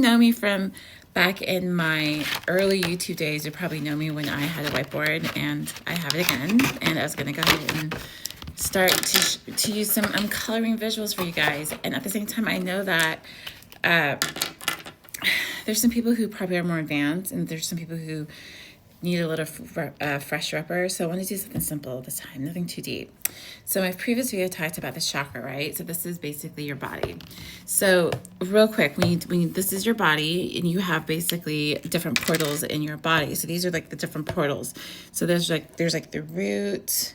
know me from back in my early YouTube days, you probably know me when I had a whiteboard, and I have it again. And I was going to go ahead and start to use some coloring visuals for you guys. And at the same time, I know that there's some people who probably are more advanced, and there's some people who need a little fresh rubber. So I want to do something simple this time, nothing too deep. So my previous video talked about the chakra, right? So this is basically your body. So real quick, this is your body, and you have basically different portals in your body. So these are like the different portals. So there's like the root,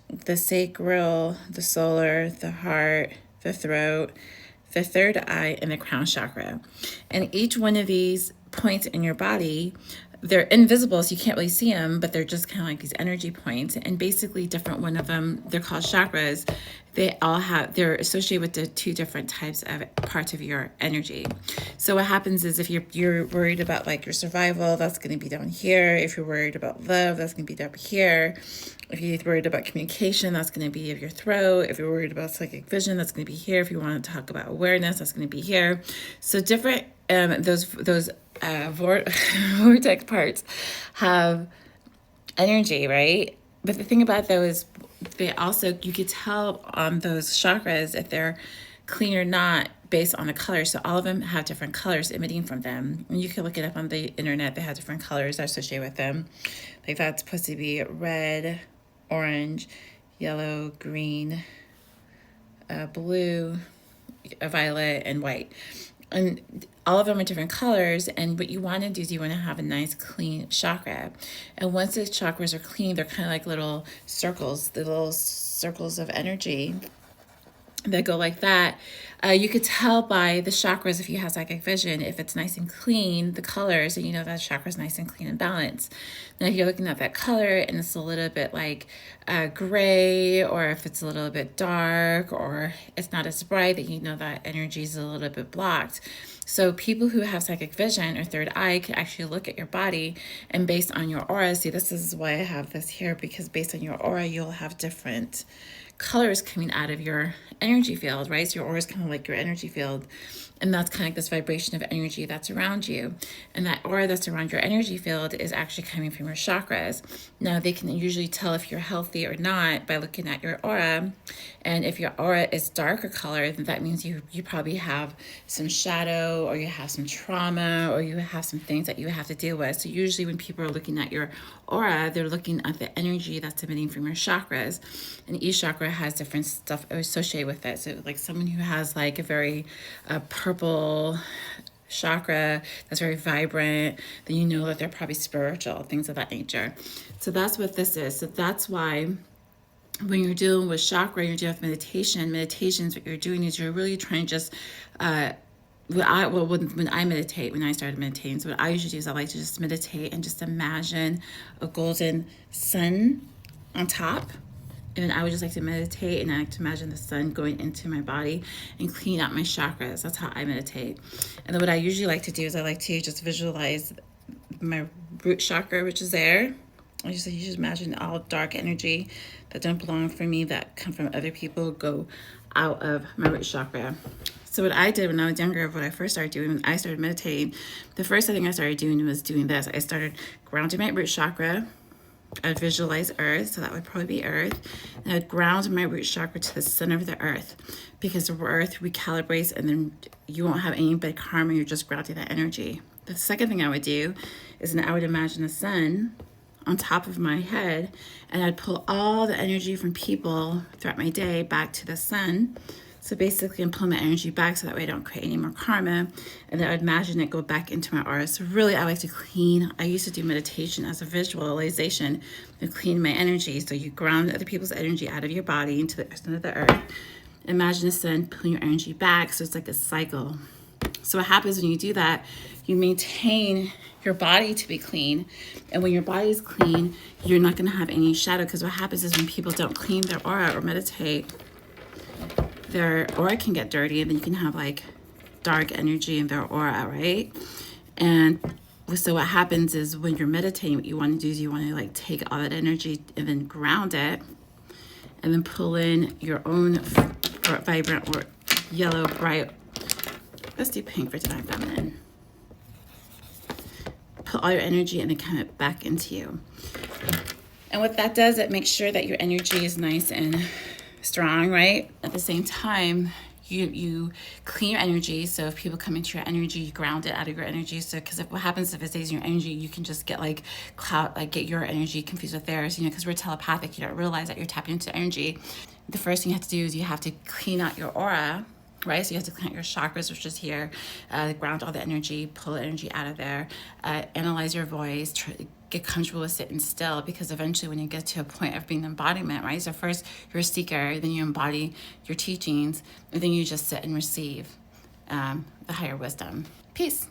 the sacral, the solar, the heart, the throat, the third eye, and the crown chakra. And each one of these points in your body, they're invisible, so you can't really see them, but they're just kind of like these energy points. And basically different one of them, they're called chakras. They're associated with the two different types of parts of your energy. So what happens is if you're worried about like your survival, that's going to be down here. If you're worried about love, that's going to be up here. If you're worried about communication, that's going to be of your throat. If you're worried about psychic vision, that's going to be here. If you want to talk about awareness, that's going to be here. So different, those vortex parts have energy, right? But the thing about those, you could tell on those chakras if they're clean or not based on the color. So all of them have different colors emitting from them. And you can look it up on the internet. They have different colors associated with them. Like that's supposed to be red, orange, yellow, green, blue, violet, and white. And all of them are different colors. And what you want to do is you want to have a nice clean chakra. And once the chakras are clean, they're kind of like little circles, the little circles of energy that go like that. You could tell by the chakras, if you have psychic vision, if it's nice and clean, the colors, and you know that chakra is nice and clean and balanced. Now, if you're looking at that color and it's a little bit like gray, or if it's a little bit dark, or it's not as bright, that you know that energy is a little bit blocked. So people who have psychic vision or third eye can actually look at your body, and based on your aura, see, this is why I have this here, because based on your aura, you'll have different colors coming out of your energy field, right? So your aura is kind of like your energy field, and that's kind of like this vibration of energy that's around you. And that aura that's around your energy field is actually coming from your chakras. Now, they can usually tell if you're healthy or not by looking at your aura. And if your aura is darker color, then that means you probably have some shadow, or you have some trauma, or you have some things that you have to deal with. So usually when people are looking at your aura, they're looking at the energy that's emitting from your chakras. And each chakra has different stuff associated with it. So like someone who has like a very purple chakra that's very vibrant, then you know that they're probably spiritual, things of that nature. So that's what this is. So that's why when you're dealing with chakra, you're dealing with meditations, what you're doing is you're really trying to just, when I meditate, when I started meditating, so what I usually do is I like to just meditate and just imagine a golden sun on top. And then I would just like to meditate, and I like to imagine the sun going into my body and clean out my chakras. That's how I meditate. And then what I usually like to do is I like to just visualize my root chakra, which is there. You just imagine all dark energy that don't belong for me, that come from other people, go out of my root chakra. So what I did when I was younger, what I first started doing, when I started meditating, the first thing I started doing was doing this. I started grounding my root chakra. I'd visualize earth, so that would probably be earth. And I'd ground my root chakra to the center of the earth, because the earth recalibrates, and then you won't have any big karma. You're just grounding that energy. The second thing I would do is I would imagine the sun on top of my head, and I'd pull all the energy from people throughout my day back to the sun. So basically, I'm pulling my energy back so that way I don't create any more karma. And then I would imagine it go back into my aura. So really, I like to clean. I used to do meditation as a visualization to clean my energy. So you ground other people's energy out of your body into the center of the earth. Imagine the sun pulling your energy back. So it's like a cycle. So what happens when you do that, you maintain your body to be clean. And when your body is clean, you're not going to have any shadow. Because what happens is when people don't clean their aura or meditate, their aura can get dirty, and then you can have like dark energy in their aura, right? And so what happens is when you're meditating, what you want to do is you want to like take all that energy and then ground it, and then pull in your own vibrant or yellow, bright Let's do pink for Divine Feminine. Put all your energy and then come it back into you. And what that does, it makes sure that your energy is nice and strong, right? At the same time, you clean your energy. So if people come into your energy, you ground it out of your energy. So because what happens if it stays in your energy, you can just get like get your energy confused with theirs, you know, because we're telepathic. You don't realize that you're tapping into energy. The first thing you have to do is you have to clean out your aura, right? So you have to clean out your chakras, which is here, ground all the energy, pull the energy out of there, analyze your voice, get comfortable with sitting still, because eventually when you get to a point of being the embodiment, right? So first you're a seeker, then you embody your teachings, and then you just sit and receive the higher wisdom. Peace.